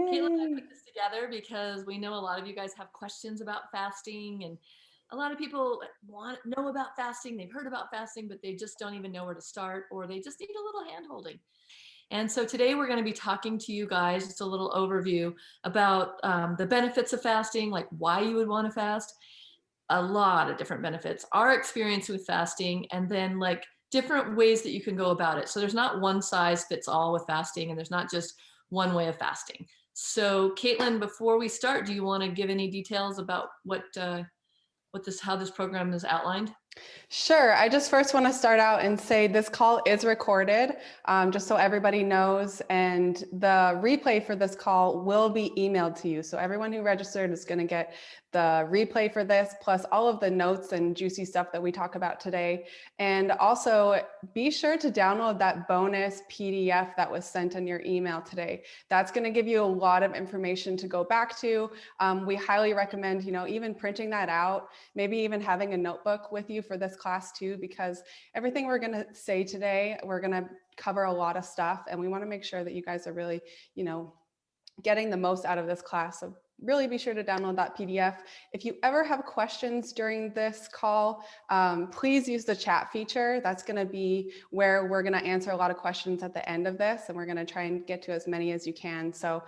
Caitlin and I Yay. put this together because we know a lot of you guys have questions about fasting, and a lot of people want to know about fasting. They've heard about fasting, but they just don't even know where to start, or they just need a little hand holding. And so today we're going to be talking to you guys, just a little overview about the benefits of fasting, like why you would want to fast, a lot of different benefits, our experience with fasting, and then like different ways that you can go about it. So there's not one size fits all with fasting, and there's not just one way of fasting. So Caitlin, before we start, do you want to give any details about how this program is outlined? Sure. I just first want to start out and say this call is recorded, just so everybody knows. And the replay for this call will be emailed to you. So everyone who registered is going to get the replay for this, plus all of the notes and juicy stuff that we talk about today. And also be sure to download that bonus PDF that was sent in your email today. That's going to give you a lot of information to go back to. We highly recommend, even printing that out, maybe even having a notebook with you for this class too, because everything we're going to say today, we're going to cover a lot of stuff, and we want to make sure that you guys are really, getting the most out of this class. So really be sure to download that PDF. If you ever have questions during this call, please use the chat feature. That's going to be where we're going to answer a lot of questions at the end of this, and we're going to try and get to as many as you can. So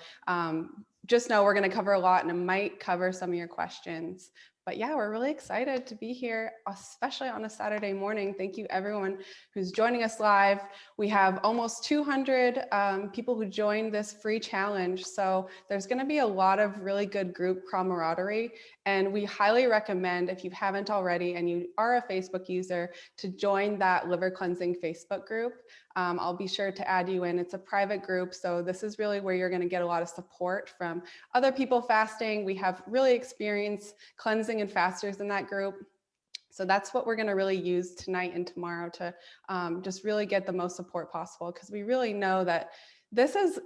just know we're going to cover a lot, and it might cover some of your questions. But yeah, we're really excited to be here, especially on a Saturday morning. Thank you everyone who's joining us live. We have almost 200 people who joined this free challenge. So there's going to be a lot of really good group camaraderie. And we highly recommend, if you haven't already and you are a Facebook user, to join that liver cleansing Facebook group. I'll be sure to add you in. It's a private group. So this is really where you're going to get a lot of support from other people fasting. We have really experienced cleansing and fasters in that group. So that's what we're going to really use tonight and tomorrow to just really get the most support possible, because we really know that this is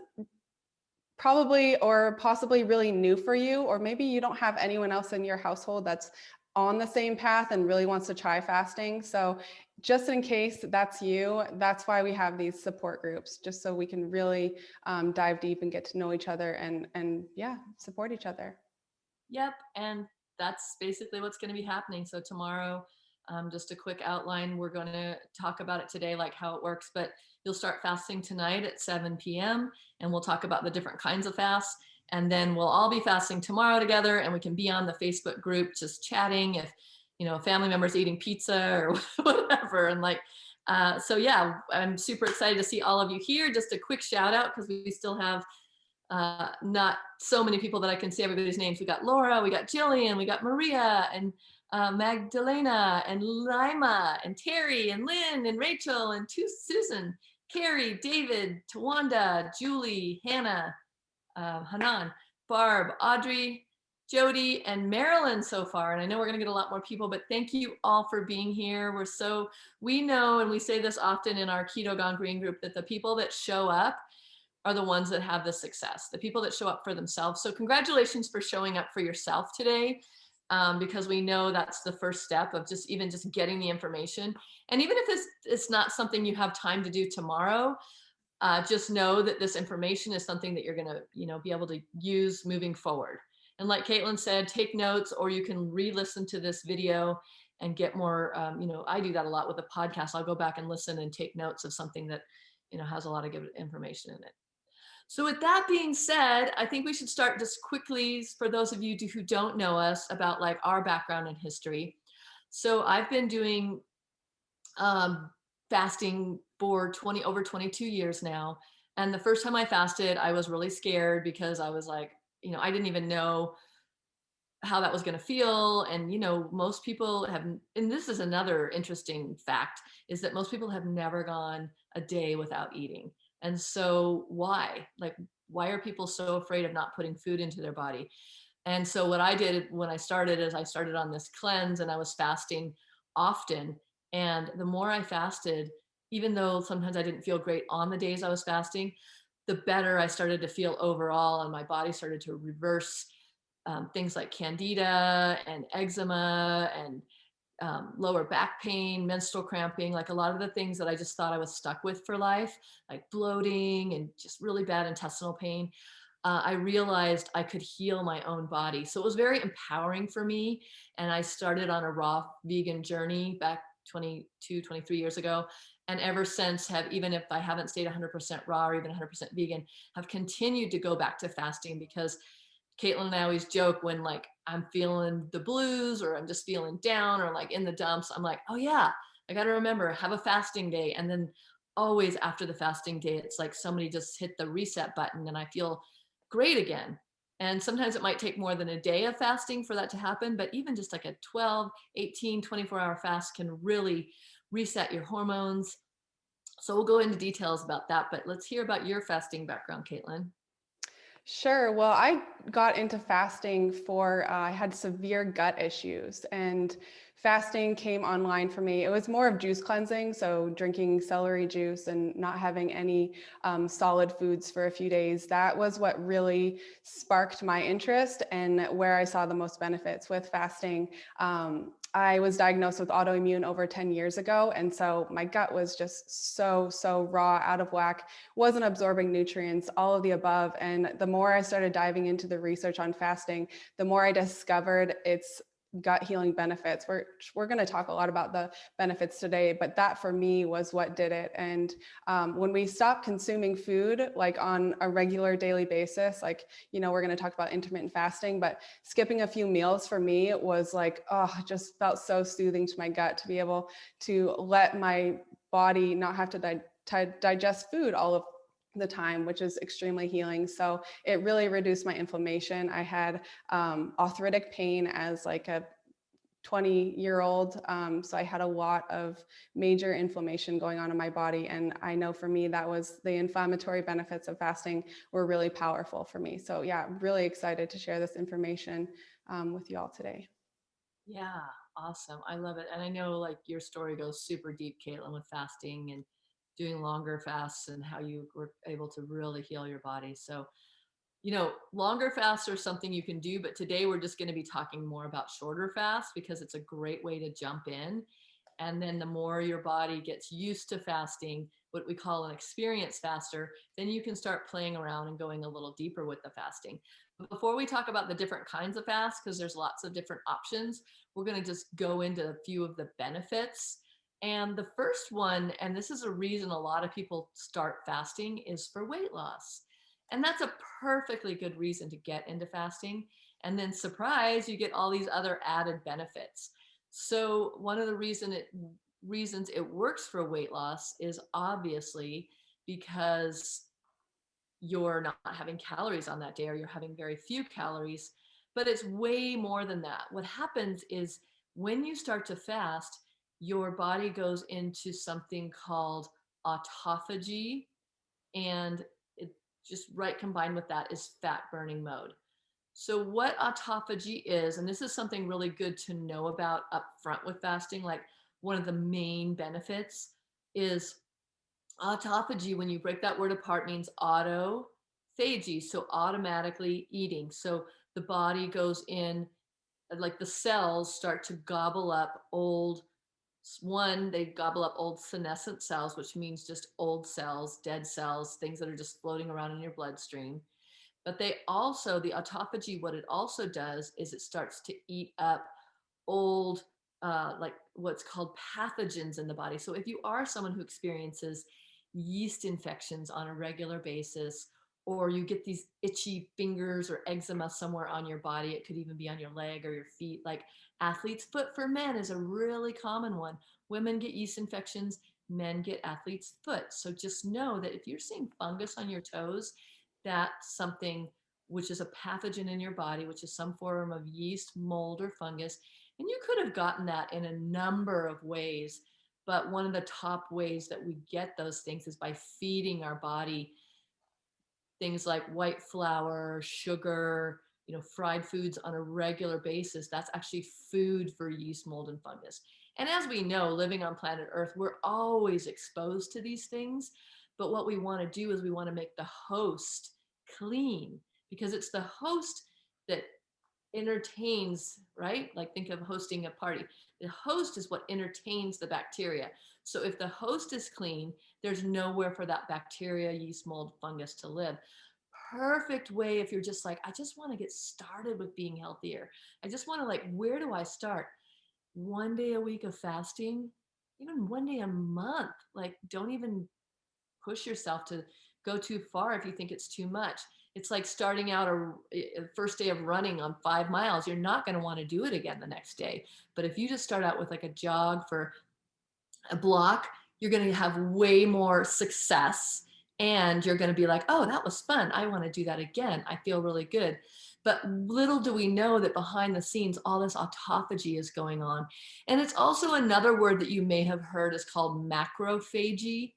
probably or possibly really new for you, or maybe you don't have anyone else in your household that's on the same path and really wants to try fasting. So just in case that's you, that's why we have these support groups, just so we can really dive deep and get to know each other and yeah, support each other. Yep, and that's basically what's going to be happening. So tomorrow, just a quick outline, we're going to talk about it today, like how it works, but you'll start fasting tonight at 7 p.m. and we'll talk about the different kinds of fasts. And then we'll all be fasting tomorrow together, and we can be on the Facebook group just chatting if, a family member's eating pizza or whatever. And so yeah, I'm super excited to see all of you here. Just a quick shout out, because we still have not so many people that I can see everybody's names. We got Laura, we got Jillian, we got Maria, and Magdalena, and Lima, and Terry, and Lynn, and Rachel, and Susan, Carrie, David, Tawanda, Julie, Hannah, Hanan, Barb, Audrey, Jody, and Marilyn so far. And I know we're going to get a lot more people, but thank you all for being here. We know, and we say this often in our Keto Gone Green group, that the people that show up are the ones that have the success, the people that show up for themselves. So congratulations for showing up for yourself today, because we know that's the first step of just getting the information. And even if it's not something you have time to do tomorrow, just know that this information is something that you're going to, be able to use moving forward. And like Caitlin said, take notes, or you can re-listen to this video and get more, I do that a lot with a podcast. I'll go back and listen and take notes of something that, has a lot of good information in it. So with that being said, I think we should start just quickly, for those of you who don't know us, about like our background and history. So I've been doing fasting for over 22 years now. And the first time I fasted, I was really scared, because I was like, I didn't even know how that was going to feel. And, most people have, and this is another interesting fact, is that most people have never gone a day without eating. And so why are people so afraid of not putting food into their body? And so what I did when I started is I started on this cleanse, and I was fasting often. And the more I fasted, even though sometimes I didn't feel great on the days I was fasting, the better I started to feel overall, and my body started to reverse things like candida and eczema and lower back pain, menstrual cramping, like a lot of the things that I just thought I was stuck with for life, like bloating and just really bad intestinal pain. I realized I could heal my own body. So it was very empowering for me. And I started on a raw vegan journey back 22, 23 years ago. And ever since have, even if I haven't stayed 100% raw or even 100% vegan, have continued to go back to fasting because Caitlin and I always joke when like I'm feeling the blues or I'm just feeling down or like in the dumps, I'm like, oh yeah, I got to remember, have a fasting day. And then always after the fasting day, it's like somebody just hit the reset button and I feel great again. And sometimes it might take more than a day of fasting for that to happen, but even just like a 12, 18, 24-hour fast can really reset your hormones. So we'll go into details about that, but let's hear about your fasting background, Caitlin. Sure. Well, I got into fasting for, I had severe gut issues, and fasting came online for me. It was more of juice cleansing, so drinking celery juice and not having any solid foods for a few days. That was what really sparked my interest and where I saw the most benefits with fasting. I was diagnosed with autoimmune over 10 years ago, and so my gut was just so raw, out of whack, wasn't absorbing nutrients, all of the above. And the more I started diving into the research on fasting, the more I discovered its gut healing benefits. We're going to talk a lot about the benefits today, but that for me was what did it. And when we stop consuming food like on a regular daily basis, like, we're going to talk about intermittent fasting, but skipping a few meals for me was like, oh, it just felt so soothing to my gut to be able to let my body not have to digest food all of the time, which is extremely healing. So it really reduced my inflammation. I had arthritic pain as like a 20-year-old. So I had a lot of major inflammation going on in my body. And I know for me, that was the inflammatory benefits of fasting were really powerful for me. So yeah, really excited to share this information with you all today. Yeah, awesome. I love it. And I know like your story goes super deep, Caitlin, with fasting and doing longer fasts and how you were able to really heal your body. So, longer fasts are something you can do, but today we're just going to be talking more about shorter fasts because it's a great way to jump in. And then the more your body gets used to fasting, what we call an experienced faster, then you can start playing around and going a little deeper with the fasting. But before we talk about the different kinds of fasts, because there's lots of different options, we're going to just go into a few of the benefits. And the first one, and this is a reason a lot of people start fasting, is for weight loss. And that's a perfectly good reason to get into fasting. And then, surprise, you get all these other added benefits. So one of the reasons it works for weight loss is obviously because you're not having calories on that day or you're having very few calories, but it's way more than that. What happens is when you start to fast, your body goes into something called autophagy, and it just right combined with that is fat burning mode. So, what autophagy is, and this is something really good to know about up front with fasting, like one of the main benefits is autophagy. When you break that word apart, means autophagy, so automatically eating. So, the body goes in, like the cells start to gobble up they gobble up old senescent cells, which means just old cells, dead cells, things that are just floating around in your bloodstream. But the autophagy, what it also does is it starts to eat up old, like what's called pathogens in the body. So if you are someone who experiences yeast infections on a regular basis, or you get these itchy fingers or eczema somewhere on your body, it could even be on your leg or your feet. Like athlete's foot for men is a really common one. Women get yeast infections, men get athlete's foot. So just know that if you're seeing fungus on your toes, that's something which is a pathogen in your body, which is some form of yeast, mold, or fungus. And you could have gotten that in a number of ways. But one of the top ways that we get those things is by feeding our body things like white flour, sugar, fried foods on a regular basis. That's actually food for yeast, mold, and fungus. And as we know, living on planet Earth, we're always exposed to these things. But what we want to do is we want to make the host clean, because it's the host that entertains, right? Like think of hosting a party. The host is what entertains the bacteria. So if the host is clean, there's nowhere for that bacteria, yeast, mold, fungus to live. perfect way if you're just like, I just want to get started with being healthier. I just want to, like, where do I start? One day a week of fasting, even one day a month. Like, don't even push yourself to go too far if you think it's too much. It's like starting out a first day of running on 5 miles. You're not going to want to do it again the next day. But if you just start out with like a jog for a block, you're going to have way more success. And you're going to be like, oh, that was fun. I want to do that again. I feel really good. But little do we know that behind the scenes, all this autophagy is going on. And it's also another word that you may have heard is called macrophagy.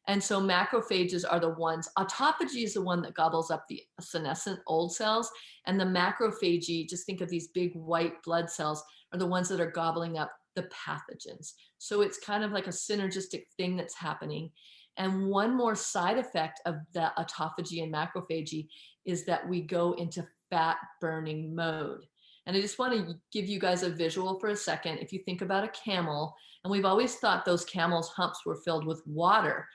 And so macrophages are the ones, autophagy is the one that gobbles up the senescent old cells. And the macrophagy, just think of these big white blood cells, are the ones that are gobbling up the pathogens. So it's kind of like a synergistic thing that's happening. And one more side effect of the autophagy and macrophagy is that we go into fat burning mode. And I just want to give you guys a visual for a second. If you think about a camel, and we've always thought those camels' humps were filled with water,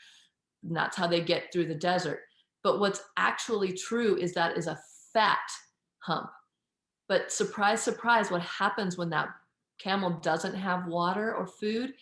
and that's how they get through the desert. But what's actually true is that is a fat hump. But surprise, surprise, what happens when that camel doesn't have water or food?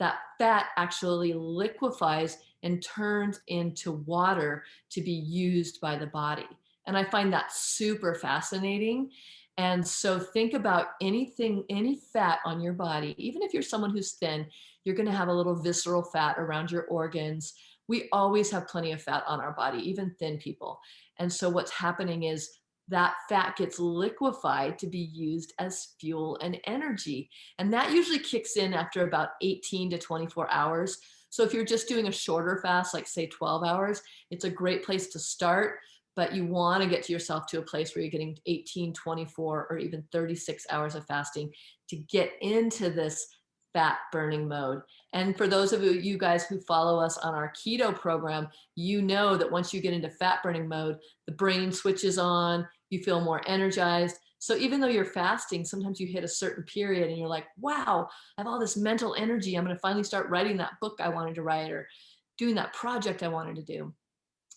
That fat actually liquefies and turns into water to be used by the body. And I find that super fascinating. And so think about anything, any fat on your body, even if you're someone who's thin, you're going to have a little visceral fat around your organs. We always have plenty of fat on our body, even thin people. And so what's happening is that fat gets liquefied to be used as fuel and energy. And that usually kicks in after about 18 to 24 hours. So if you're just doing a shorter fast, like say 12 hours, it's a great place to start. But you want to get to yourself to a place where you're getting 18, 24, or even 36 hours of fasting to get into this fat burning mode. And for those of you guys who follow us on our keto program, you know that once you get into fat burning mode, the brain switches on, you feel more energized. So even though you're fasting, sometimes you hit a certain period and you're like, wow, I have all this mental energy. I'm going to finally start writing that book I wanted to write or doing that project I wanted to do.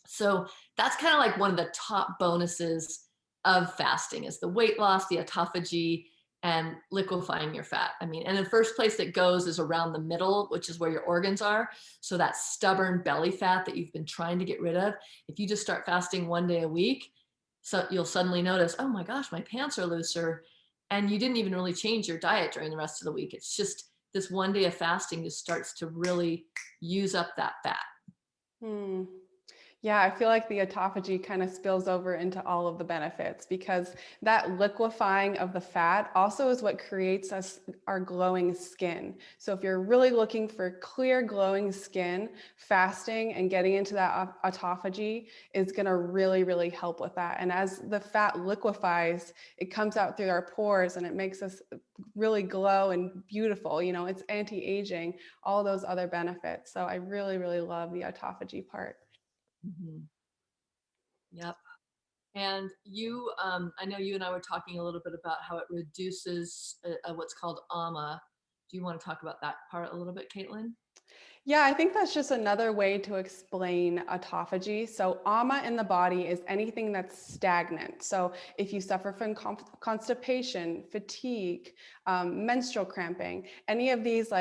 So that's kind of like one of the top bonuses of fasting is the weight loss, the autophagy, and liquefying your fat. I mean, and the first place that goes is around the middle, which is where your organs are. So that stubborn belly fat that you've been trying to get rid of, if you just start fasting one day a week, so you'll suddenly notice, oh my gosh, my pants are looser. And you didn't even really change your diet during the rest of the week. It's just this one day of fasting just starts to really use up that fat. Hmm. Yeah, I feel like the autophagy kind of spills over into all of the benefits because that liquefying of the fat also is what creates our glowing skin. So if you're really looking for clear glowing skin, fasting and getting into that autophagy is going to really, really help with that. And as the fat liquefies, it comes out through our pores and it makes us really glow and beautiful. You know, it's anti-aging, all those other benefits. So I really, really love the autophagy part. Mm-hmm. Yep. And you, I know you and I were talking a little bit about how it reduces what's called amma. Do you want to talk about that part a little bit, Caitlin? Yeah, I think that's just another way to explain autophagy. So, amma in the body is anything that's stagnant. So, if you suffer from constipation, fatigue, menstrual cramping, any of these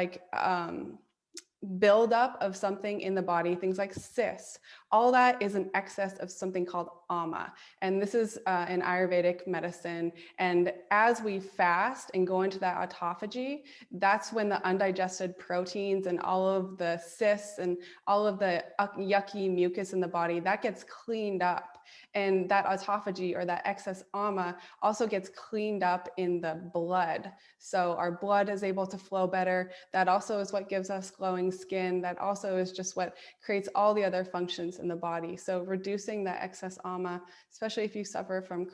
buildup of something in the body, things like cysts, all that is an excess of something called amma. And this is in Ayurvedic medicine. And as we fast and go into that autophagy, that's when the undigested proteins and all of the cysts and all of the yucky mucus in the body, that gets cleaned up. And that autophagy or that excess amma also gets cleaned up in the blood. So our blood is able to flow better. That also is what gives us glowing skin. That also is just what creates all the other functions in the body. So reducing that excess amma, especially if you suffer from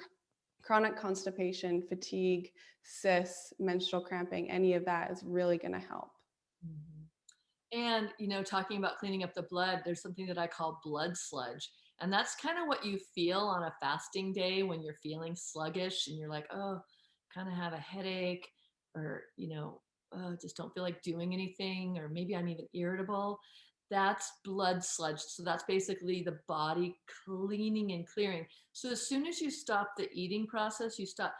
chronic constipation, fatigue, cysts, menstrual cramping, any of that is really going to help. Mhm. And, you know, talking about cleaning up the blood, there's something that I call blood sludge. And that's kind of what you feel on a fasting day when you're feeling sluggish and you're like, oh, kind of have a headache or, you know, just don't feel like doing anything, or maybe I'm even irritable. that's blood sludge. So that's basically the body cleaning and clearing. So as soon as you stop the eating process, you stop.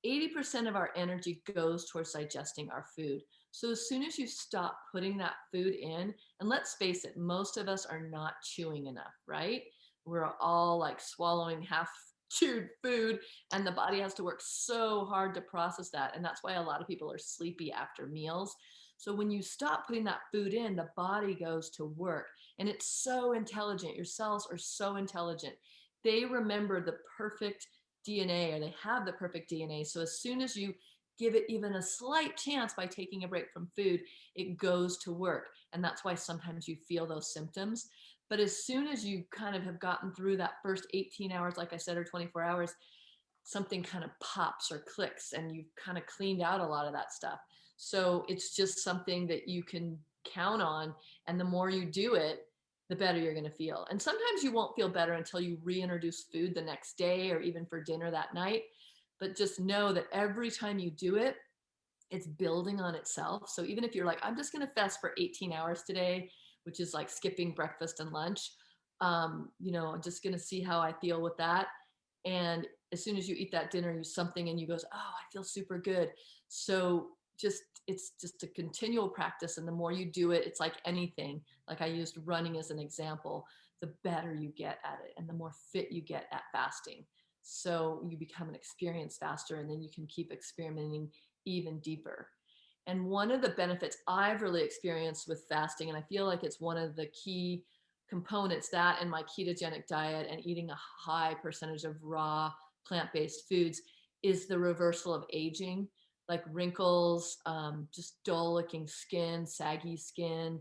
80% of our energy goes towards digesting our food. So as soon as you stop putting that food in, and let's face it, most of us are not chewing enough, right? We're all like swallowing half chewed food, and the body has to work so hard to process that. And that's why a lot of people are sleepy after meals. So when you stop putting that food in, the body goes to work, and it's so intelligent. Your cells are so intelligent. They remember the perfect DNA, or they have the perfect DNA. So as soon as you give it even a slight chance by taking a break from food, it goes to work. And that's why sometimes you feel those symptoms. But as soon as you kind of have gotten through that first 18 hours, like I said, or 24 hours, something kind of pops or clicks and you've kind of cleaned out a lot of that stuff. So it's just something that you can count on. And the more you do it, the better you're going to feel. And sometimes you won't feel better until you reintroduce food the next day or even for dinner that night. But just know that every time you do it, it's building on itself. So even if you're like, I'm just going to fast for 18 hours today, which is like skipping breakfast and lunch, I'm just going to see how I feel with that. And as soon as you eat that dinner, you something and you goes, oh, I feel super good. So it's just a continual practice. And the more you do it, it's like anything. Like I used running as an example, the better you get at it and the more fit you get at fasting. So you become an experienced faster, and then you can keep experimenting even deeper. And one of the benefits I've really experienced with fasting, and I feel like it's one of the key components, that and my ketogenic diet and eating a high percentage of raw plant-based foods, is the reversal of aging, like wrinkles, just dull looking skin, saggy skin.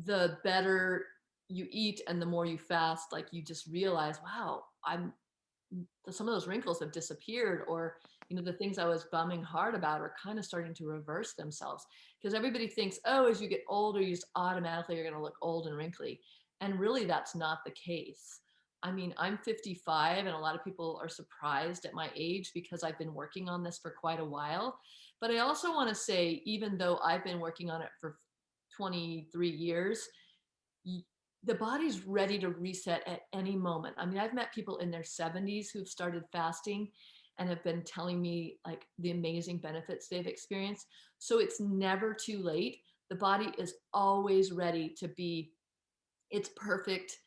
The better you eat and the more you fast, like you just realize, wow, some of those wrinkles have disappeared, or the things I was bumming hard about are kind of starting to reverse themselves, because everybody thinks, oh, as you get older you just automatically are going to look old and wrinkly, and really that's not the case. I mean, I'm 55 and a lot of people are surprised at my age because I've been working on this for quite a while. But I also want to say, even though I've been working on it for 23 years, the body's ready to reset at any moment. I mean, I've met people in their 70s who've started fasting and have been telling me like the amazing benefits they've experienced. So it's never too late. The body is always ready to be its perfect,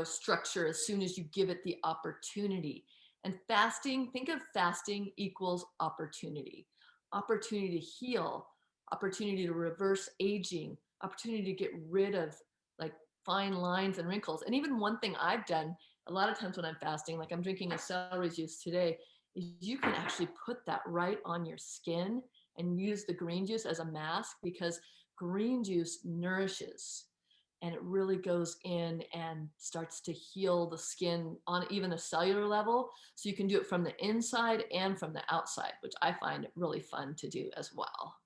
structure as soon as you give it the opportunity. And fasting, think of fasting equals opportunity. Opportunity to heal, opportunity to reverse aging, opportunity to get rid of like fine lines and wrinkles. And even one thing I've done a lot of times when I'm fasting, like I'm drinking a celery juice today, is you can actually put that right on your skin and use the green juice as a mask, because green juice nourishes and it really goes in and starts to heal the skin on even a cellular level. So you can do it from the inside and from the outside, which I find really fun to do as well.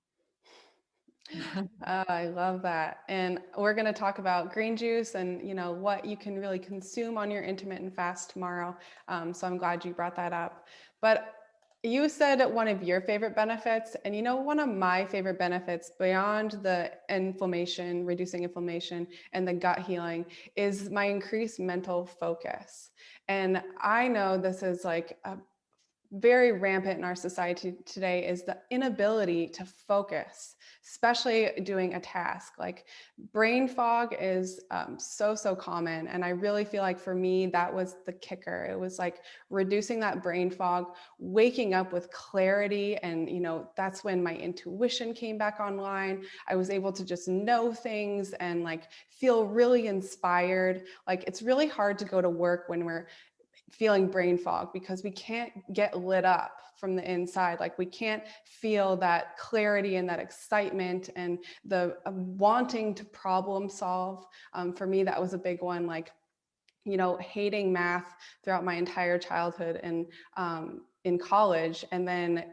I love that. And we're going to talk about green juice and, what you can really consume on your intermittent fast tomorrow. So I'm glad you brought that up. But you said one of your favorite benefits, and one of my favorite benefits beyond the inflammation, reducing inflammation and the gut healing, is my increased mental focus. And I know this is like a very rampant in our society today, is the inability to focus, especially doing a task. Like brain fog is so common. And I really feel like for me, that was the kicker. It was like reducing that brain fog, waking up with clarity. And, that's when my intuition came back online. I was able to just know things and like feel really inspired. Like it's really hard to go to work when we're feeling brain fog, because we can't get lit up from the inside. Like we can't feel that clarity and that excitement and the wanting to problem solve. For me, that was a big one. Like, hating math throughout my entire childhood and in college, and then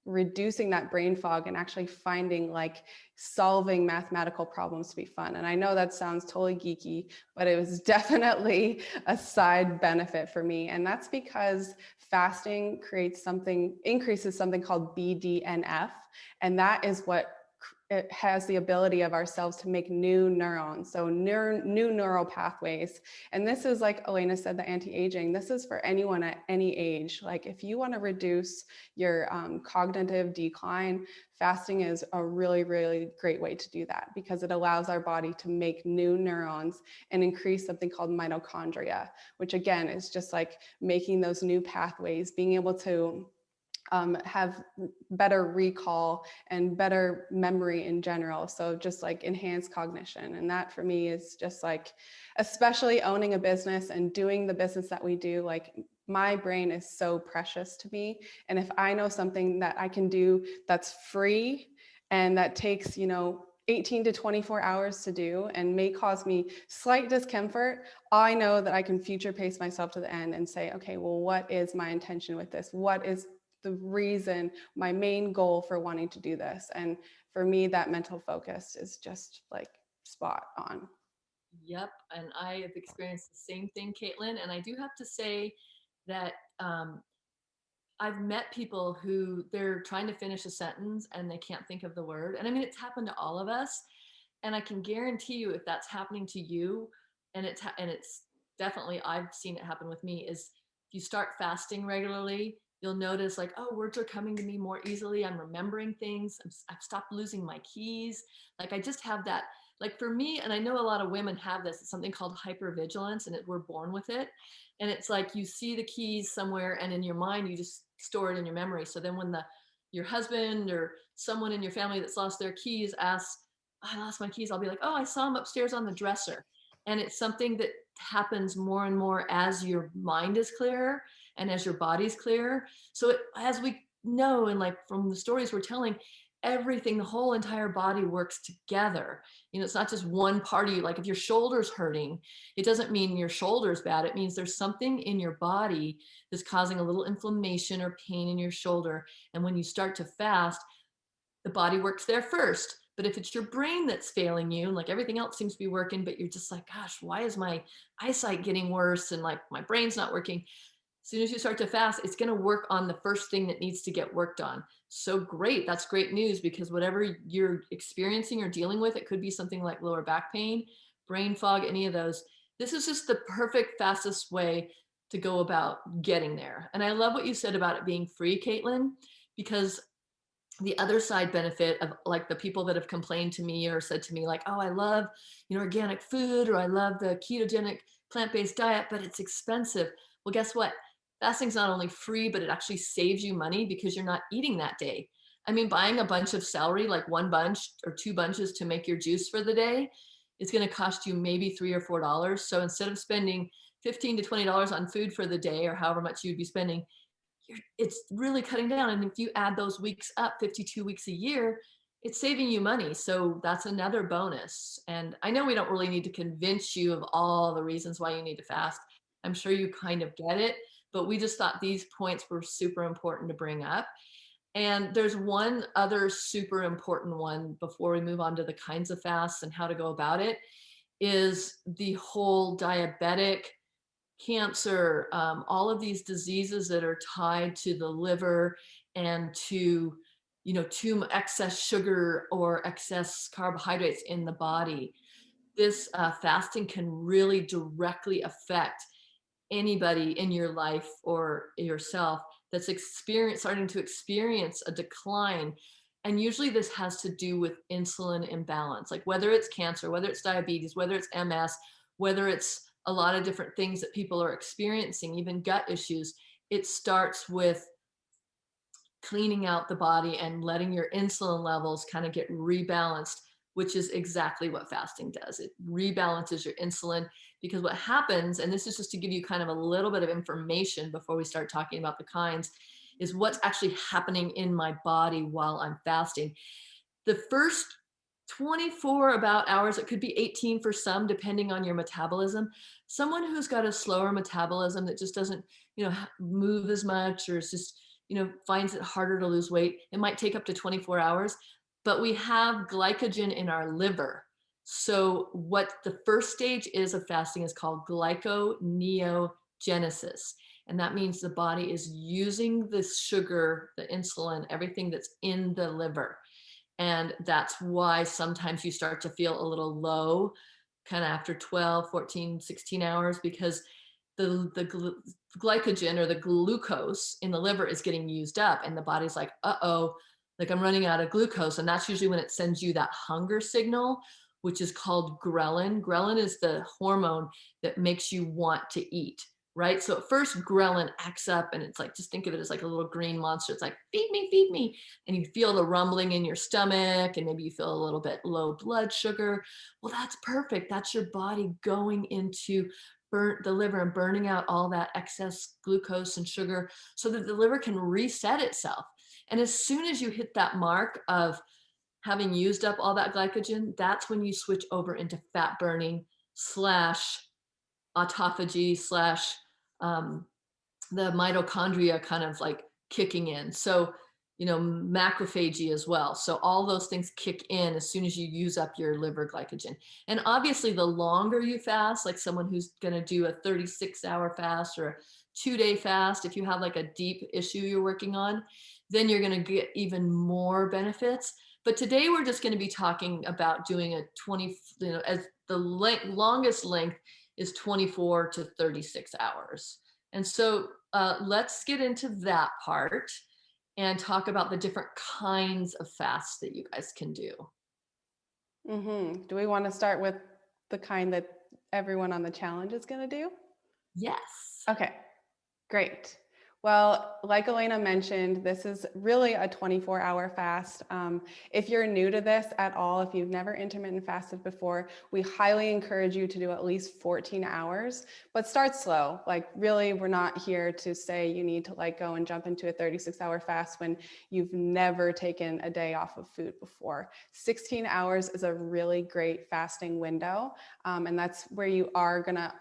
reducing that brain fog and actually finding like solving mathematical problems to be fun. And I know that sounds totally geeky, but it was definitely a side benefit for me. And that's because fasting increases something called BDNF. And that is what it has the ability of our cells to make new neurons, so new neural pathways. And this is, like Elaina said, the anti-aging. This is for anyone at any age. Like if you want to reduce your cognitive decline, fasting is a really, really great way to do that, because it allows our body to make new neurons and increase something called mitochondria, which again is just like making those new pathways, being able to have better recall and better memory in general. So just like enhanced cognition. And that for me is just like, especially owning a business and doing the business that we do, like my brain is so precious to me. And if I know something that I can do that's free and that takes, 18 to 24 hours to do and may cause me slight discomfort, I know that I can future pace myself to the end and say, okay, well, what is my intention with this? What is the reason, my main goal for wanting to do this? And for me, that mental focus is just like spot on. Yep. And I have experienced the same thing, Caitlin. And I do have to say that I've met people who they're trying to finish a sentence and they can't think of the word. And I mean, it's happened to all of us. And I can guarantee you, if that's happening to you, and it's definitely, I've seen it happen with me, is if you start fasting regularly, you'll notice like, oh, words are coming to me more easily. I'm remembering things. I've stopped losing my keys. Like I just have that, like for me, and I know a lot of women have this, it's something called hypervigilance, and we're born with it. And it's like you see the keys somewhere and in your mind, you just store it in your memory. So then when your husband or someone in your family that's lost their keys asks, I lost my keys, I'll be like, oh, I saw them upstairs on the dresser. And it's something that happens more and more as your mind is clearer and as your body's clearer. So as we know, and like from the stories we're telling, everything, the whole entire body works together. It's not just one part of you. Like if your shoulder's hurting, it doesn't mean your shoulder's bad. It means there's something in your body that's causing a little inflammation or pain in your shoulder. And when you start to fast, the body works there first. But if it's your brain that's failing you, like everything else seems to be working, but you're just like, gosh, why is my eyesight getting worse? And like my brain's not working. As soon as you start to fast, it's going to work on the first thing that needs to get worked on. So great. That's great news, because whatever you're experiencing or dealing with, it could be something like lower back pain, brain fog, any of those. This is just the perfect, fastest way to go about getting there. And I love what you said about it being free, Caitlin, because the other side benefit of like the people that have complained to me or said to me like, oh, I love, organic food, or I love the ketogenic plant-based diet, but it's expensive. Well, guess what? Fasting's not only free, but it actually saves you money because you're not eating that day. I mean, buying a bunch of celery, like one bunch or two bunches to make your juice for the day, is going to cost you maybe $3 or $4. So instead of spending $15 to $20 on food for the day, or however much you'd be spending, it's really cutting down. And if you add those weeks up, 52 weeks a year, it's saving you money. So that's another bonus. And I know we don't really need to convince you of all the reasons why you need to fast. I'm sure you kind of get it, but we just thought these points were super important to bring up. And there's one other super important one before we move on to the kinds of fasts and how to go about it, is the whole diabetic, cancer, all of these diseases that are tied to the liver and to, too excess sugar or excess carbohydrates in the body. This fasting can really directly affect anybody in your life or yourself that's starting to experience a decline. And usually this has to do with insulin imbalance, like whether it's cancer, whether it's diabetes, whether it's MS, whether it's a lot of different things that people are experiencing, even gut issues. It starts with cleaning out the body and letting your insulin levels kind of get rebalanced, which is exactly what fasting does. It rebalances your insulin, because what happens, and this is just to give you kind of a little bit of information before we start talking about the kinds, is what's actually happening in my body while I'm fasting. The first 24 about hours, it could be 18 for some, depending on your metabolism. Someone who's got a slower metabolism that just doesn't, move as much, or is just, finds it harder to lose weight, it might take up to 24 hours. But we have glycogen in our liver. So what the first stage is of fasting is called glyconeogenesis. And that means the body is using the sugar, the insulin, everything that's in the liver. And that's why sometimes you start to feel a little low kind of after 12, 14, 16 hours, because the glycogen or the glucose in the liver is getting used up, and the body's like, uh-oh, like I'm running out of glucose. And that's usually when it sends you that hunger signal, which is called ghrelin. Ghrelin is the hormone that makes you want to eat, right? So at first ghrelin acts up, and it's like, just think of it as like a little green monster. It's like, feed me, feed me. And you feel the rumbling in your stomach, and maybe you feel a little bit low blood sugar. Well, that's perfect. That's your body going into the liver and burning out all that excess glucose and sugar so that the liver can reset itself. And as soon as you hit that mark of having used up all that glycogen, that's when you switch over into fat burning slash autophagy slash um, the mitochondria kind of like kicking in. So, macrophagy as well. So all those things kick in as soon as you use up your liver glycogen. And obviously the longer you fast, like someone who's going to do a 36-hour fast or a 2-day fast, if you have like a deep issue you're working on, then you're going to get even more benefits. But today we're just going to be talking about doing a 20, as the longest length is 24 to 36 hours. And so let's get into that part and talk about the different kinds of fasts that you guys can do. Do we want to start with the kind that everyone on the challenge is going to do? Yes. Okay, great. Well, like Elaina mentioned, this is really a 24-hour fast. If you're new to this at all, if you've never intermittent fasted before, we highly encourage you to do at least 14 hours, but start slow. Like really, we're not here to say you need to like go and jump into a 36-hour fast when you've never taken a day off of food before. 16 hours is a really great fasting window, and that's where you are gonna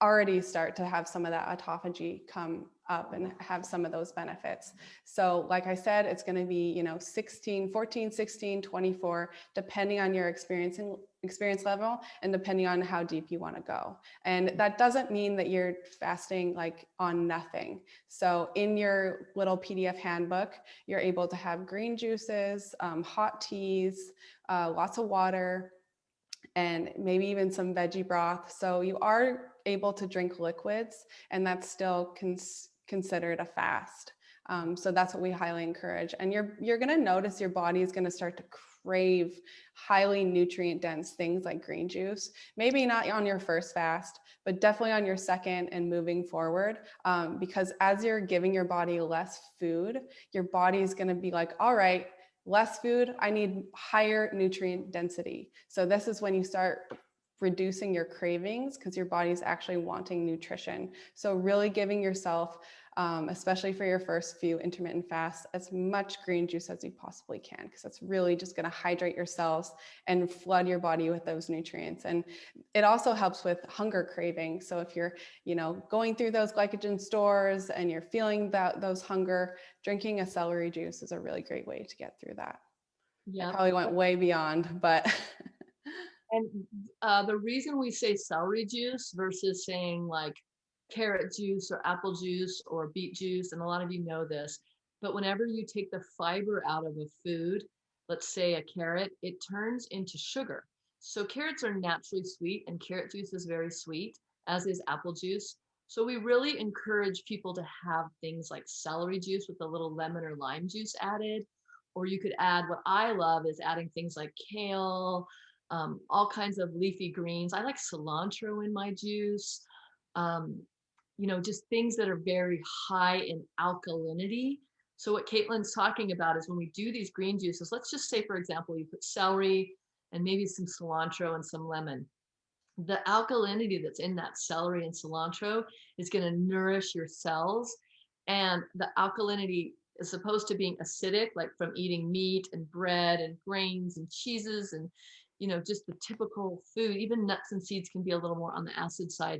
already start to have some of that autophagy come up and have some of those benefits. So like I said, it's going to be, 16, 14, 16, 24, depending on your experience level and depending on how deep you want to go. And that doesn't mean that you're fasting like on nothing. So in your little PDF handbook, you're able to have green juices, hot teas, lots of water, and maybe even some veggie broth. So you are able to drink liquids, and that's still considered a fast. So that's what we highly encourage. And you're going to notice your body is going to start to crave highly nutrient dense things like green juice. Maybe not on your first fast, but definitely on your second and moving forward. Because as you're giving your body less food, your body is going to be like, all right, less food, I need higher nutrient density. So this is when you start reducing your cravings because your body's actually wanting nutrition. So really giving yourself, especially for your first few intermittent fasts, as much green juice as you possibly can, because that's really just going to hydrate your cells and flood your body with those nutrients. And it also helps with hunger craving. So if you're, going through those glycogen stores and you're feeling those hunger, drinking a celery juice is a really great way to get through that. I Yeah. probably went way beyond, but And the reason we say celery juice versus saying like carrot juice or apple juice or beet juice, and a lot of you know this, but whenever you take the fiber out of a food, let's say a carrot, it turns into sugar. So carrots are naturally sweet, and carrot juice is very sweet, as is apple juice. So we really encourage people to have things like celery juice with a little lemon or lime juice added. Or you could add, what I love is adding things like kale, all kinds of leafy greens. I like cilantro in my juice. Um, just things that are very high in alkalinity. So what Caitlin's talking about is when we do these green juices, let's just say, for example, you put celery and maybe some cilantro and some lemon. The alkalinity that's in that celery and cilantro is going to nourish your cells. And the alkalinity as opposed to being acidic, like from eating meat and bread and grains and cheeses and, just the typical food, even nuts and seeds can be a little more on the acid side.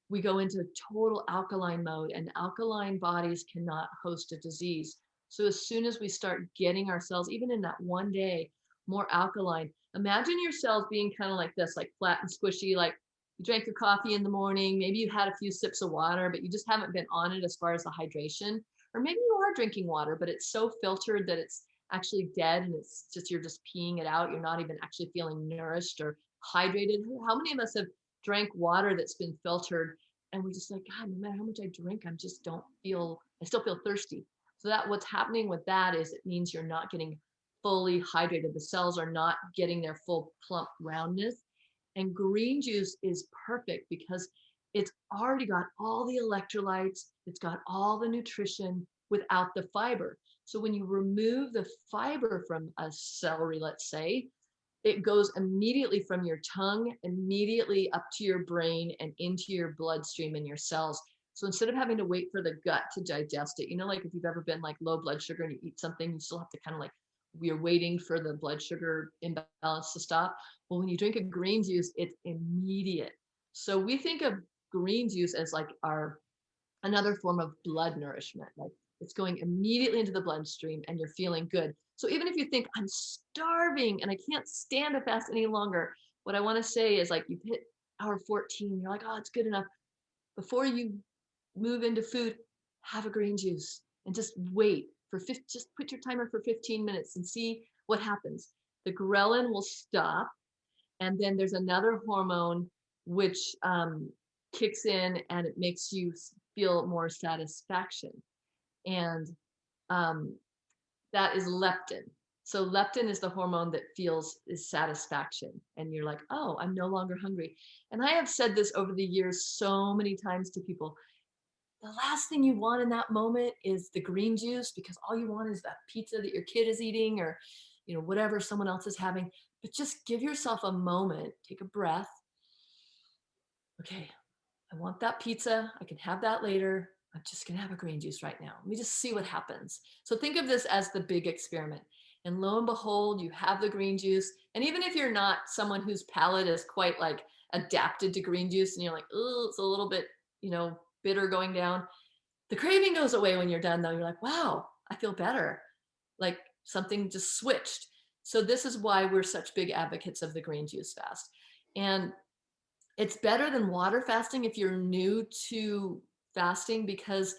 We go into total alkaline mode, and alkaline bodies cannot host a disease. So as soon as we start getting our cells, even in that one day, more alkaline, imagine your cells being kind of like this, like flat and squishy, like you drank your coffee in the morning, maybe you had a few sips of water, but you just haven't been on it as far as the hydration. Or maybe you are drinking water, but it's so filtered that it's actually dead and it's just you're just peeing it out. You're not even actually feeling nourished or hydrated. How many of us have drank water that's been filtered and we just like, God, no matter how much I drink, I still feel thirsty. So that what's happening with that is it means you're not getting fully hydrated. The cells are not getting their full plump roundness. And green juice is perfect because it's already got all the electrolytes, it's got all the nutrition without the fiber. So when you remove the fiber from a celery, let's say, it goes immediately from your tongue, immediately up to your brain and into your bloodstream and your cells. So instead of having to wait for the gut to digest it, like if you've ever been like low blood sugar and you eat something, you still have to kind of like, you're waiting for the blood sugar imbalance to stop. Well, when you drink a green juice, it's immediate. So we think of green juice as like our another form of blood nourishment. Like it's going immediately into the bloodstream and you're feeling good. So even if you think I'm starving and I can't stand to fast any longer, what I want to say is like you've hit hour 14, you're like, oh, it's good enough. Before you move into food, have a green juice and just wait for just put your timer for 15 minutes and see what happens. The ghrelin will stop. And then there's another hormone which kicks in and it makes you feel more satisfaction. And um, that is leptin. So leptin is the hormone that feels is satisfaction. And you're like, oh, I'm no longer hungry. And I have said this over the years so many times to people. The last thing you want in that moment is the green juice because all you want is that pizza that your kid is eating or whatever someone else is having. But just give yourself a moment, take a breath. Okay, I want that pizza. I can have that later. I'm just going to have a green juice right now. Let me just see what happens. So think of this as the big experiment. And lo and behold, you have the green juice. And even if you're not someone whose palate is quite like adapted to green juice and you're like, oh, it's a little bit, bitter going down, the craving goes away when you're done, though. You're like, wow, I feel better. Like something just switched. So this is why we're such big advocates of the green juice fast. And it's better than water fasting if you're new to fasting because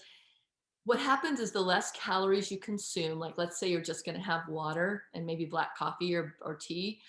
what happens is the less calories you consume, like let's say you're just going to have water and maybe black coffee or tea,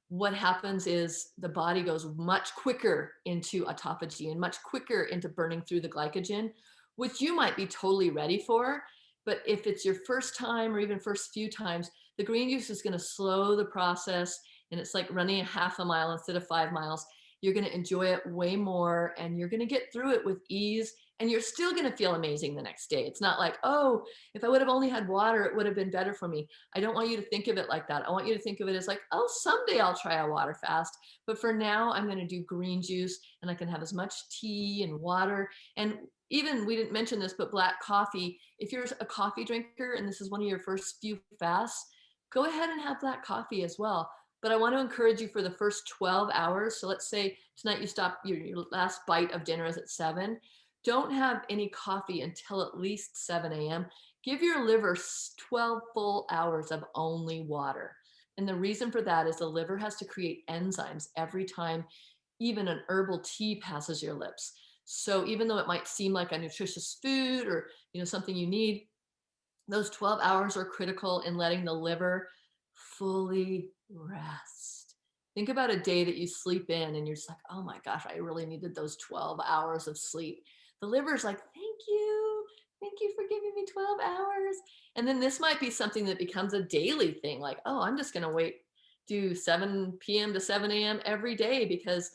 what happens is the body goes much quicker into autophagy and much quicker into burning through the glycogen, which you might be totally ready for. But if it's your first time or even first few times, the green juice is going to slow the process. And it's like running a half a mile instead of 5 miles. You're going to enjoy it way more and you're going to get through it with ease. And you're still going to feel amazing the next day. It's not like, oh, if I would have only had water, it would have been better for me. I don't want you to think of it like that. I want you to think of it as like, oh, someday I'll try a water fast. But for now, I'm going to do green juice and I can have as much tea and water. And even, we didn't mention this, but black coffee, if you're a coffee drinker and this is one of your first few fasts, go ahead and have black coffee as well. But I want to encourage you for the first 12 hours. So let's say tonight you stop, your last bite of dinner is at 7. Don't have any coffee until at least 7 a.m. Give your liver 12 full hours of only water. And the reason for that is the liver has to create enzymes every time even an herbal tea passes your lips. So even though it might seem like a nutritious food or something you need, those 12 hours are critical in letting the liver fully rest. Think about a day that you sleep in and you're just like, oh my gosh, I really needed those 12 hours of sleep. The liver's like, thank you. Thank you for giving me 12 hours. And then this might be something that becomes a daily thing. Like, oh, I'm just going to do 7 p.m. to 7 a.m. every day because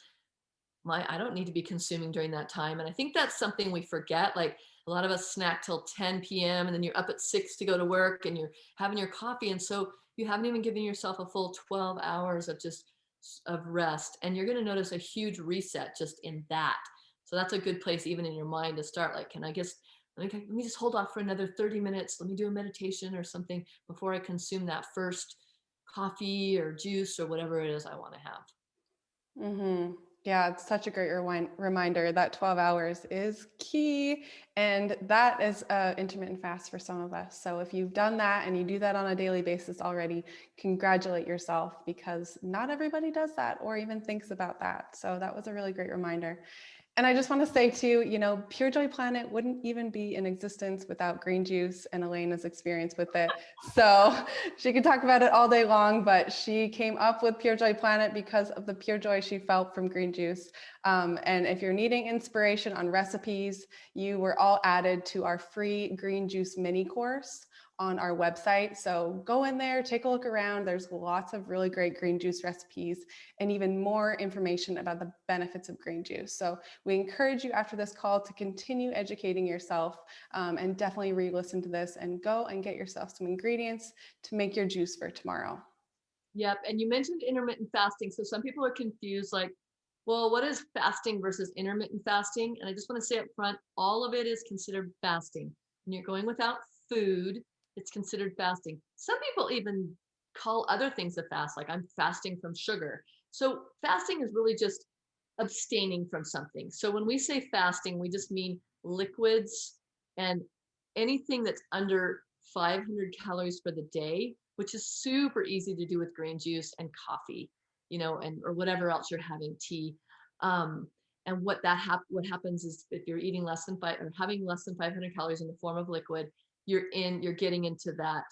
I don't need to be consuming during that time. And I think that's something we forget. Like a lot of us snack till 10 p.m. and then you're up at 6 to go to work and you're having your coffee. And so you haven't even given yourself a full 12 hours of rest. And you're going to notice a huge reset just in that. So that's a good place, even in your mind, to start. Like, let me just hold off for another 30 minutes. Let me do a meditation or something before I consume that first coffee or juice or whatever it is I want to have. Yeah, it's such a great reminder that 12 hours is key. And that is an intermittent fast for some of us. So if you've done that and you do that on a daily basis already, congratulate yourself, because not everybody does that or even thinks about that. So that was a really great reminder. And I just want to say too, Pure Joy Planet wouldn't even be in existence without green juice and Elena's experience with it. So she could talk about it all day long, but she came up with Pure Joy Planet because of the pure joy she felt from green juice. And if you're needing inspiration on recipes, you were all added to our free green juice mini course on our website. So go in there, take a look around. There's lots of really great green juice recipes and even more information about the benefits of green juice. So we encourage you after this call to continue educating yourself, and definitely re-listen to this and go and get yourself some ingredients to make your juice for tomorrow. Yep. And you mentioned intermittent fasting. So some people are confused, like, well, what is fasting versus intermittent fasting? And I just want to say up front, all of it is considered fasting. When you're going without food, it's considered fasting. Some people even call other things a fast, like I'm fasting from sugar. So fasting is really just abstaining from something. So when we say fasting, we just mean liquids and anything that's under 500 calories for the day, which is super easy to do with green juice and coffee, and or whatever else you're having, tea. And what happens is if you're eating less than five or having less than 500 calories in the form of liquid, you're getting into that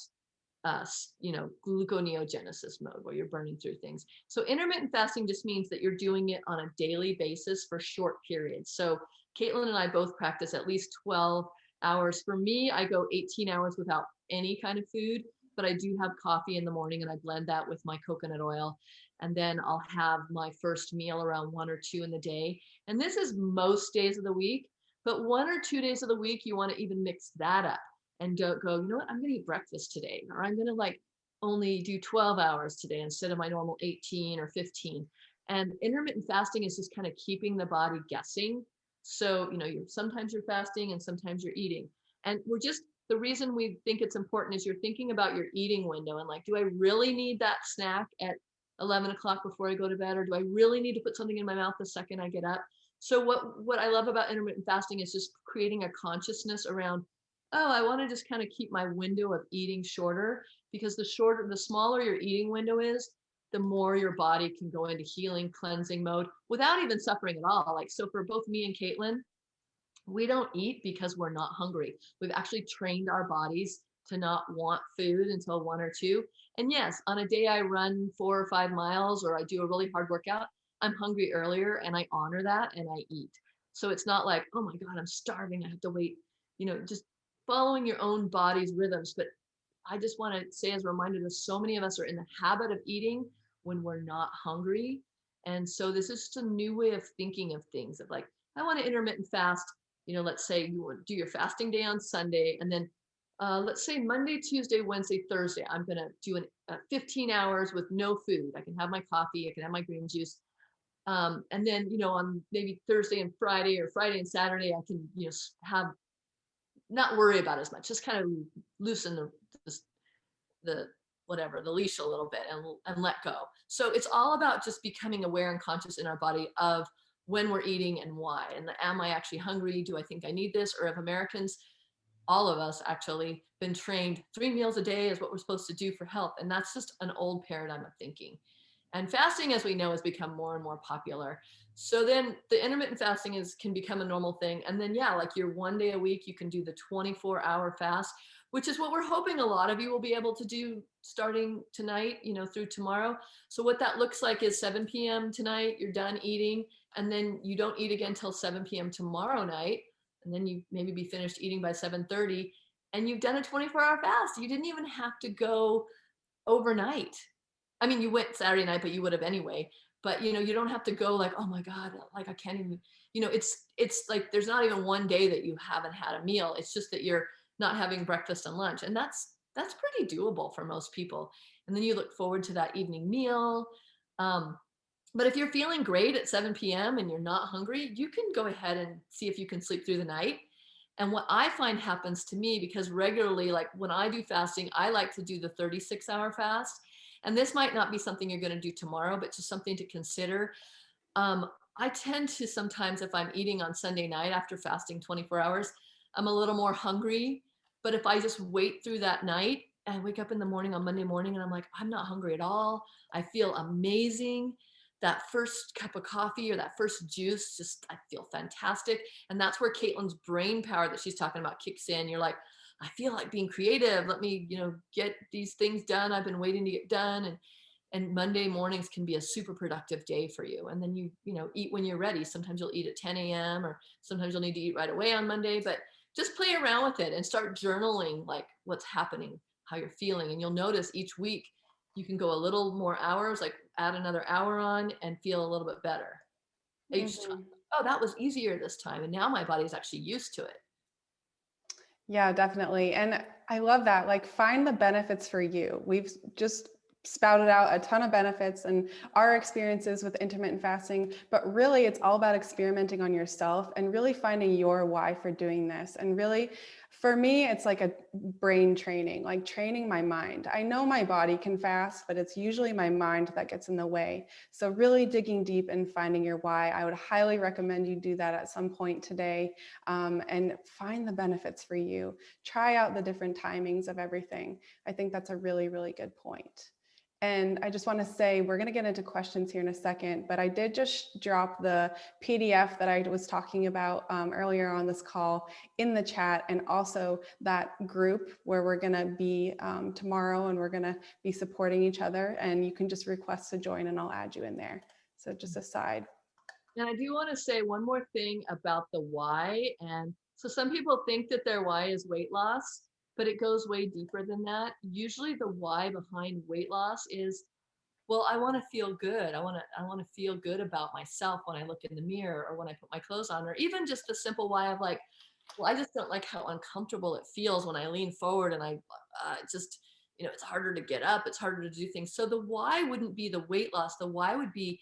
gluconeogenesis mode where you're burning through things. So intermittent fasting just means that you're doing it on a daily basis for short periods. So Caitlin and I both practice at least 12 hours. For me, I go 18 hours without any kind of food, but I do have coffee in the morning and I blend that with my coconut oil. And then I'll have my first meal around 1 or 2 in the day. And this is most days of the week, but 1 or 2 days of the week, you want to even mix that up and don't go, I'm going to eat breakfast today, or I'm going to only do 12 hours today instead of my normal 18 or 15. And intermittent fasting is just kind of keeping the body guessing. So, sometimes you're fasting and sometimes you're eating. And the reason we think it's important is you're thinking about your eating window and do I really need that snack at 11 o'clock before I go to bed? Or do I really need to put something in my mouth the second I get up? So what I love about intermittent fasting is just creating a consciousness around, oh, I want to just kind of keep my window of eating shorter, because the smaller your eating window is, the more your body can go into healing, cleansing mode without even suffering at all. So for both me and Caitlin, we don't eat because we're not hungry. We've actually trained our bodies to not want food until 1 or 2. And yes, on a day I run 4 or 5 miles or I do a really hard workout, I'm hungry earlier and I honor that and I eat. So it's not like, oh my God, I'm starving, I have to wait, just following your own body's rhythms. But I just want to say as a reminder that so many of us are in the habit of eating when we're not hungry. And so this is just a new way of thinking of things of I want to intermittent fast. Let's say you would do your fasting day on Sunday, and then let's say Monday, Tuesday, Wednesday, Thursday, I'm going to do 15 hours with no food. I can have my coffee, I can have my green juice. And then, on maybe Thursday and Friday or Friday and Saturday, I can, have not worry about as much, just kind of loosen the whatever, the leash a little bit and let go. So it's all about just becoming aware and conscious in our body of when we're eating and why. And am I actually hungry? Do I think I need this? Or if Americans, all of us actually been trained 3 meals a day is what we're supposed to do for health. And that's just an old paradigm of thinking. And fasting, as we know, has become more and more popular. So then the intermittent fasting can become a normal thing. And then, your 1 day a week, you can do the 24-hour fast, which is what we're hoping a lot of you will be able to do starting tonight, through tomorrow. So what that looks like is 7 p.m. tonight, you're done eating, and then you don't eat again till 7 p.m. tomorrow night. And then you maybe be finished eating by 7:30 and you've done a 24-hour fast. You didn't even have to go overnight. I mean, you went Saturday night, but you would have anyway. But you don't have to go oh my God, I can't even, it's like there's not even one day that you haven't had a meal. It's just that you're not having breakfast and lunch. And that's pretty doable for most people. And then you look forward to that evening meal. But if you're feeling great at 7 p.m. and you're not hungry, you can go ahead and see if you can sleep through the night. And what I find happens to me, because regularly, when I do fasting, I like to do the 36-hour fast. And this might not be something you're going to do tomorrow, but just something to consider. I tend to sometimes, if I'm eating on Sunday night after fasting 24 hours, I'm a little more hungry. But if I just wait through that night and I wake up in the morning on Monday morning and I'm like, I'm not hungry at all. I feel amazing. That first cup of coffee or that first juice, just I feel fantastic. And that's where Caitlin's brain power that she's talking about kicks in. You're like, I feel like being creative. Let me, get these things done. I've been waiting to get done. And Monday mornings can be a super productive day for you. And then eat when you're ready. Sometimes you'll eat at 10 a.m. or sometimes you'll need to eat right away on Monday, but just play around with it and start journaling like what's happening, how you're feeling. And you'll notice each week you can go a little more hours, like add another hour on and feel a little bit better. Each time, Mhm. oh, that was easier this time. And now my body's actually used to it. Yeah, definitely. And I love that. Like, find the benefits for you. We've just spouted out a ton of benefits and our experiences with intermittent fasting, but really it's all about experimenting on yourself and really finding your why for doing this. And really, for me, it's like a brain training, like training my mind. I know my body can fast, but it's usually my mind that gets in the way. So really digging deep and finding your why. I would highly recommend you do that at some point today, and find the benefits for you. Try out the different timings of everything. I think that's a really, really good point. And I just want to say, we're going to get into questions here in a second, but I did just drop the PDF that I was talking about earlier on this call in the chat, and also that group where we're going to be tomorrow, and we're going to be supporting each other. And you can just request to join and I'll add you in there. So just a side. And I do want to say one more thing about the why. And so some people think that their why is weight loss, but it goes way deeper than that. Usually the why behind weight loss is, well, I want to feel good. I want to feel good about myself when I look in the mirror or when I put my clothes on, or even just the simple why of like, well, I just don't like how uncomfortable it feels when I lean forward and I just, it's harder to get up. It's harder to do things. So the why wouldn't be the weight loss. The why would be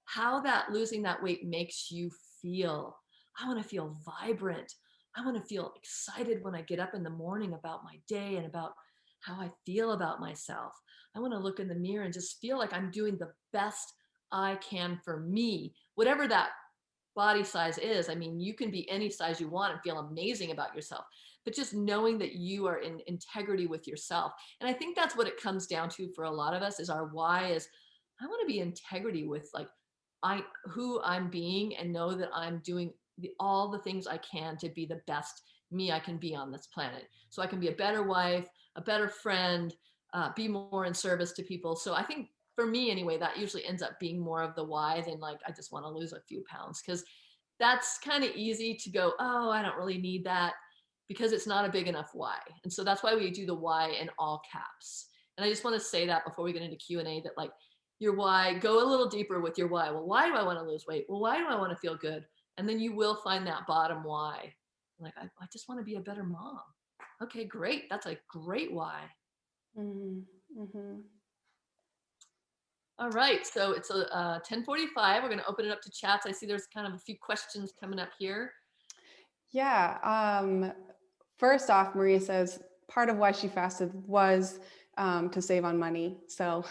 how that losing that weight makes you feel. I want to feel vibrant. I want to feel excited when I get up in the morning about my day and about how I feel about myself. I want to look in the mirror and just feel like I'm doing the best I can for me, whatever that body size is. I mean, you can be any size you want and feel amazing about yourself, but just knowing that you are in integrity with yourself. And I think that's what it comes down to for a lot of us is our why is I want to be integrity with like who I'm being and know that I'm doing all the things I can to be the best me I can be on this planet. So I can be a better wife, a better friend, be more in service to people. So I think for me anyway, that usually ends up being more of the why than like, I just want to lose a few pounds. Cause that's kind of easy to go, oh, I don't really need that because it's not a big enough why. And so that's why we do the why in all caps. And I just want to say that before we get into Q&A that like your why, go a little deeper with your why. Well, why do I want to lose weight? Well, why do I want to feel good? And then you will find that bottom why. Like, I just want to be a better mom. Okay, great. That's a great why. Mm-hmm. All right, so it's 10:45. We're going to open it up to chats. I see there's kind of a few questions coming up here. Yeah. First off, Maria says part of why she fasted was to save on money. So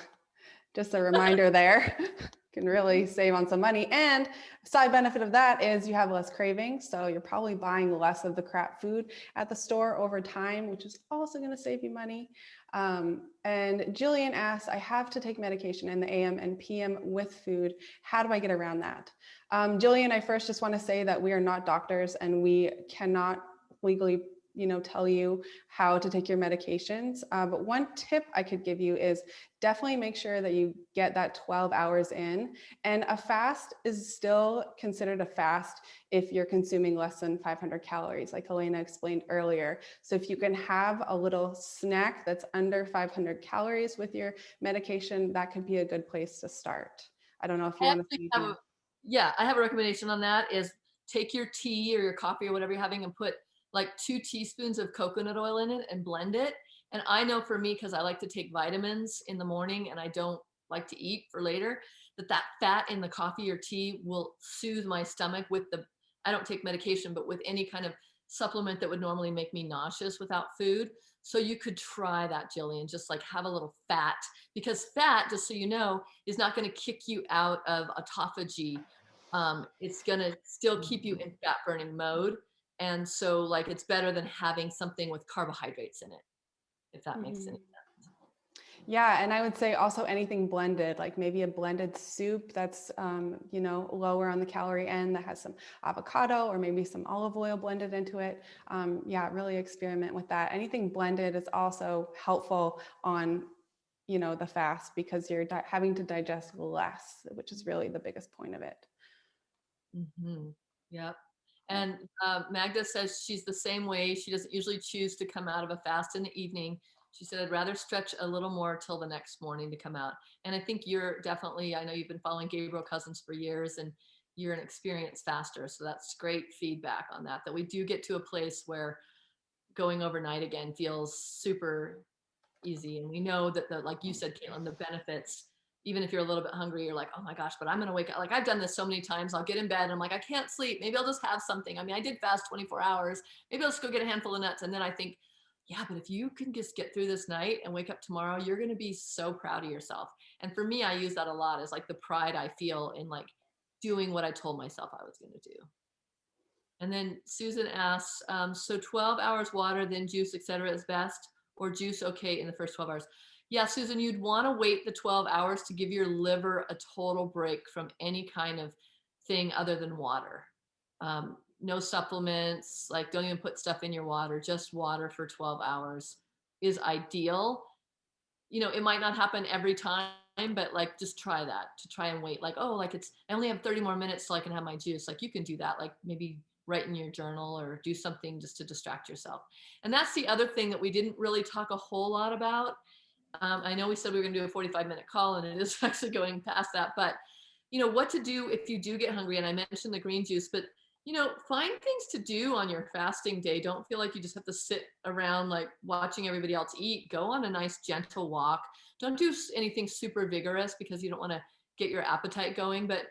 just a reminder there. Can really save on some money. And side benefit of that is you have less cravings. So you're probably buying less of the crap food at the store over time, which is also going to save you money. And Jillian asks, I have to take medication in the AM and PM with food. How do I get around that? Jillian, I first just want to say that we are not doctors and we cannot legally tell you how to take your medications. But one tip I could give you is definitely make sure that you get that 12 hours in. And a fast is still considered a fast if you're consuming less than 500 calories, like Elaina explained earlier. So if you can have a little snack that's under 500 calories with your medication, that could be a good place to start. I don't know if you I want to actually feed have me. I have a recommendation on that is take your tea or your coffee or whatever you're having and put like 2 teaspoons of coconut oil in it and blend it. And I know for me, because I like to take vitamins in the morning and I don't like to eat for later, that fat in the coffee or tea will soothe my stomach with I don't take medication, but with any kind of supplement that would normally make me nauseous without food. So you could try that, Jillian, just like have a little fat, because fat, just so you know, is not going to kick you out of autophagy. It's going to still keep you in fat burning mode. And so like it's better than having something with carbohydrates in it, if that makes any Mhm. sense. Yeah, and I would say also anything blended, like maybe a blended soup that's lower on the calorie end that has some avocado or maybe some olive oil blended into it. Yeah, really experiment with that. Anything blended is also helpful on the fast because you're having to digest less, which is really the biggest point of it. Yep. Yep. And Magda says she's the same way. She doesn't usually choose to come out of a fast in the evening. She said, I'd rather stretch a little more till the next morning to come out. And I think you're definitely, I know you've been following Gabriel Cousens for years and you're an experienced faster. So that's great feedback on that, that we do get to a place where going overnight again feels super easy. And we know that like you said, Caitlin, the benefits, even if you're a little bit hungry, you're like, oh my gosh, but I'm going to wake up. Like I've done this so many times. I'll get in bed and I'm like, I can't sleep. Maybe I'll just have something. I mean, I did fast 24 hours. Maybe I'll just go get a handful of nuts. And then I think, yeah, but if you can just get through this night and wake up tomorrow, you're going to be so proud of yourself. And for me, I use that a lot as like the pride I feel in like doing what I told myself I was going to do. And then Susan asks, so 12 hours water, then juice, etc., is best, or juice okay in the first 12 hours? Yeah, Susan, you'd want to wait the 12 hours to give your liver a total break from any kind of thing other than water. No supplements, like don't even put stuff in your water, just water for 12 hours is ideal. It might not happen every time, but like just try that to try and wait. Like, oh, like I only have 30 more minutes so I can have my juice. Like you can do that, like maybe write in your journal or do something just to distract yourself. And that's the other thing that we didn't really talk a whole lot about. I know we said we were going to do a 45-minute call and it is actually going past that, but what to do if you do get hungry. And I mentioned the green juice, but find things to do on your fasting day. Don't feel like you just have to sit around like watching everybody else eat. Go on a nice gentle walk. Don't do anything super vigorous because you don't want to get your appetite going, but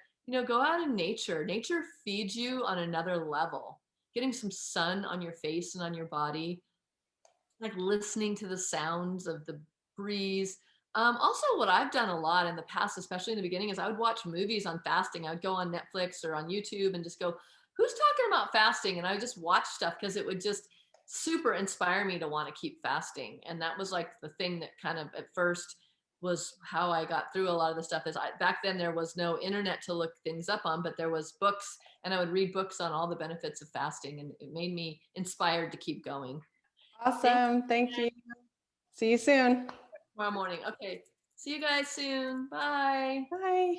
go out in nature. Nature feeds you on another level. Getting some sun on your face and on your body, like listening to the sounds of the breeze. Also, what I've done a lot in the past, especially in the beginning, is I would watch movies on fasting. I would go on Netflix or on YouTube and just go, who's talking about fasting? And I would just watch stuff because it would just super inspire me to want to keep fasting. And that was like the thing that kind of at first was how I got through a lot of the stuff. Back then there was no internet to look things up on, but there was books, and I would read books on all the benefits of fasting, and it made me inspired to keep going. Thank Awesome. Thank you. See you soon. tomorrow morning. Okay. See you guys soon. Bye. Bye.